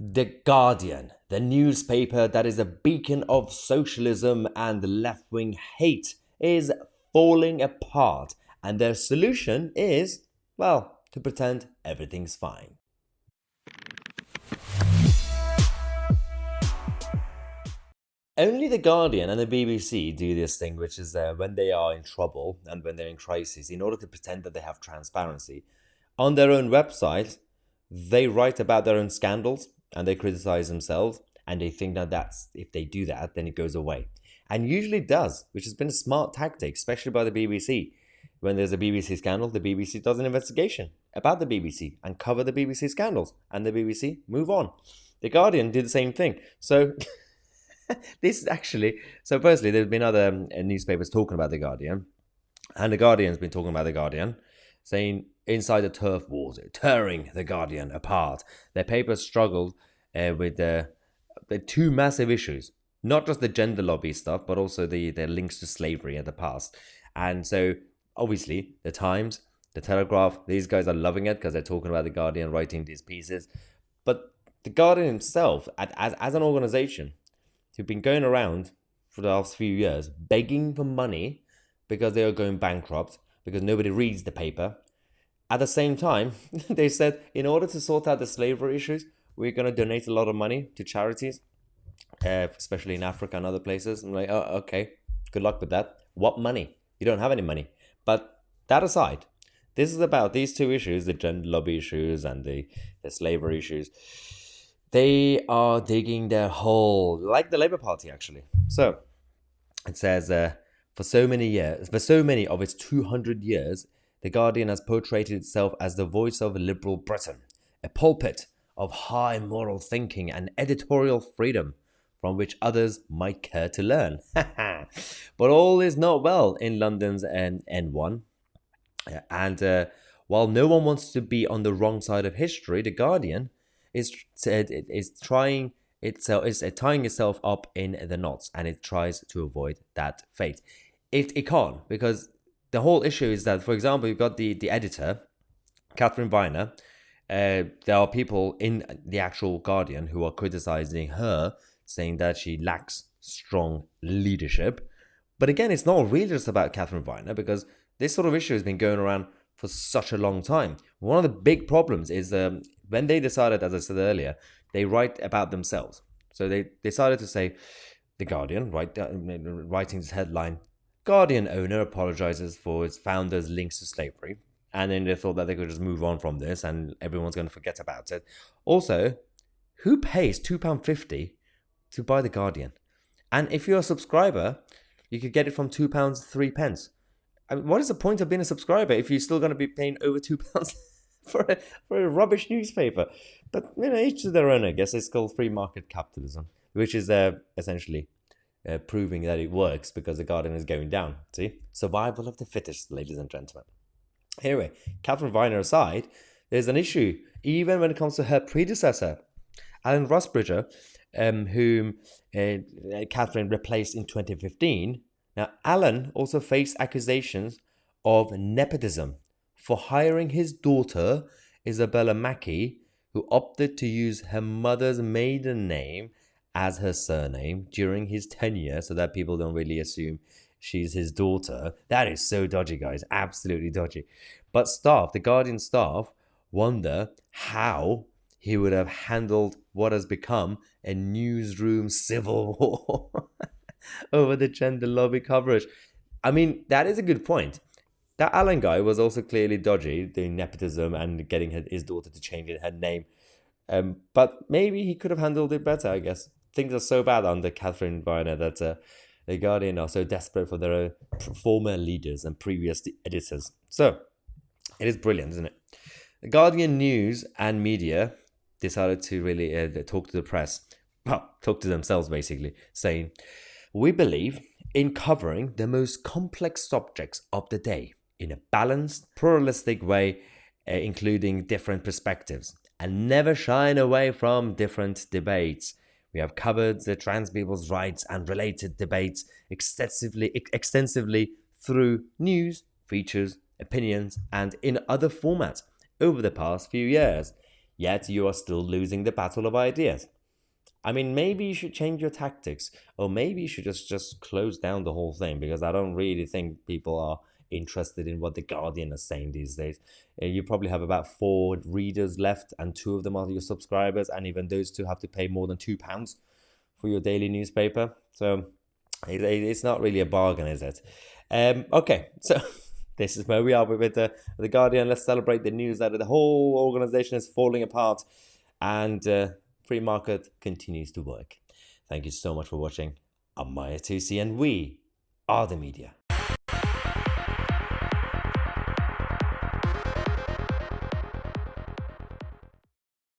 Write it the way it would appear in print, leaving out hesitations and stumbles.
The Guardian, the newspaper that is a beacon of socialism and left-wing hate, is falling apart, and their solution is, well, to pretend everything's fine. Only The Guardian and the BBC do this thing, which is when they are in trouble and when they're in crisis, in order to pretend that they have transparency. On their own website, they write about their own scandals and they criticize themselves, and they think that if they do that, then it goes away. And usually it does, which has been a smart tactic, especially by the BBC. When there's a BBC scandal, the BBC does an investigation about the BBC and cover the BBC scandals, and the BBC move on. The Guardian did the same thing. So this is actually, so firstly, there's been other newspapers talking about The Guardian, and The Guardian's been talking about The Guardian, saying inside the turf wars, tearing The Guardian apart. Their paper struggled with the two massive issues, not just the gender lobby stuff, but also the links to slavery in the past. And so, obviously, the Times, the Telegraph, these guys are loving it because they're talking about The Guardian, writing these pieces. But The Guardian himself, as an organization, who've been going around for the last few years begging for money because they are going bankrupt, because nobody reads the paper. At the same time, they said, in order to sort out the slavery issues, we're going to donate a lot of money to charities, especially in Africa and other places. I'm like, oh, okay, good luck with that. What money? You don't have any money. But that aside, this is about these two issues, the gender lobby issues and the slavery issues. They are digging their hole, like the Labour Party, actually. So it says, for so many of its 200 years, The Guardian has portrayed itself as the voice of liberal Britain, a pulpit of high moral thinking and editorial freedom from which others might care to learn. But all is not well in London's N1. And while no one wants to be on the wrong side of history, The Guardian is tying itself up in the knots, and it tries to avoid that fate. It can't, because the whole issue is that, for example, you've got the editor, Catherine Viner. There are people in the actual Guardian who are criticizing her, saying that she lacks strong leadership. But again, it's not really just about Catherine Viner, because this sort of issue has been going around for such a long time. One of the big problems is when they decided, as I said earlier, they write about themselves. So they decided to say, The Guardian, writing this headline, Guardian owner apologizes for its founder's links to slavery. And then they thought that they could just move on from this and everyone's going to forget about it. Also, who pays £2.50 to buy The Guardian? And if you're a subscriber, you could get it from £2, 3 pence. I mean, what is the point of being a subscriber if you're still going to be paying over £2 for a rubbish newspaper? But, each to their own, I guess. It's called free market capitalism, which is essentially proving that it works because The Guardian is going down. See? Survival of the fittest, ladies and gentlemen. Anyway, Catherine Viner aside, there's an issue even when it comes to her predecessor, Alan Rusbridger, whom Catherine replaced in 2015. Now, Alan also faced accusations of nepotism for hiring his daughter, Isabella Mackie, who opted to use her mother's maiden name as her surname during his tenure so that people don't really assume she's his daughter. That is so dodgy, guys. Absolutely dodgy. But the Guardian staff, wonder how he would have handled what has become a newsroom civil war over the gender lobby coverage. I mean, that is a good point. That Alan guy was also clearly dodgy, doing nepotism and getting his daughter to change her name. But maybe he could have handled it better, I guess. Things are so bad under Catherine Viner that The Guardian are so desperate for their former leaders and previous editors. So, it is brilliant, isn't it? The Guardian News and Media decided to really talk to the press. Well, talk to themselves, basically, saying, we believe in covering the most complex subjects of the day in a balanced, pluralistic way, including different perspectives, and never shying away from different debates. We have covered the trans people's rights and related debates extensively through news, features, opinions, and in other formats over the past few years. yet you are still losing the battle of ideas. I mean, maybe you should change your tactics, or maybe you should just close down the whole thing, because I don't really think people are interested in what the Guardian is saying these days. You probably have about 4 readers left, and 2 of them are your subscribers, and even those 2 have to pay more than £2 for your daily newspaper. So it's not really a bargain, is it? Okay, so this is where we are with the Guardian. Let's celebrate the news that the whole organization is falling apart, and free market continues to work. Thank you so much for watching. I'm Mahyar Tousi, and we are the media.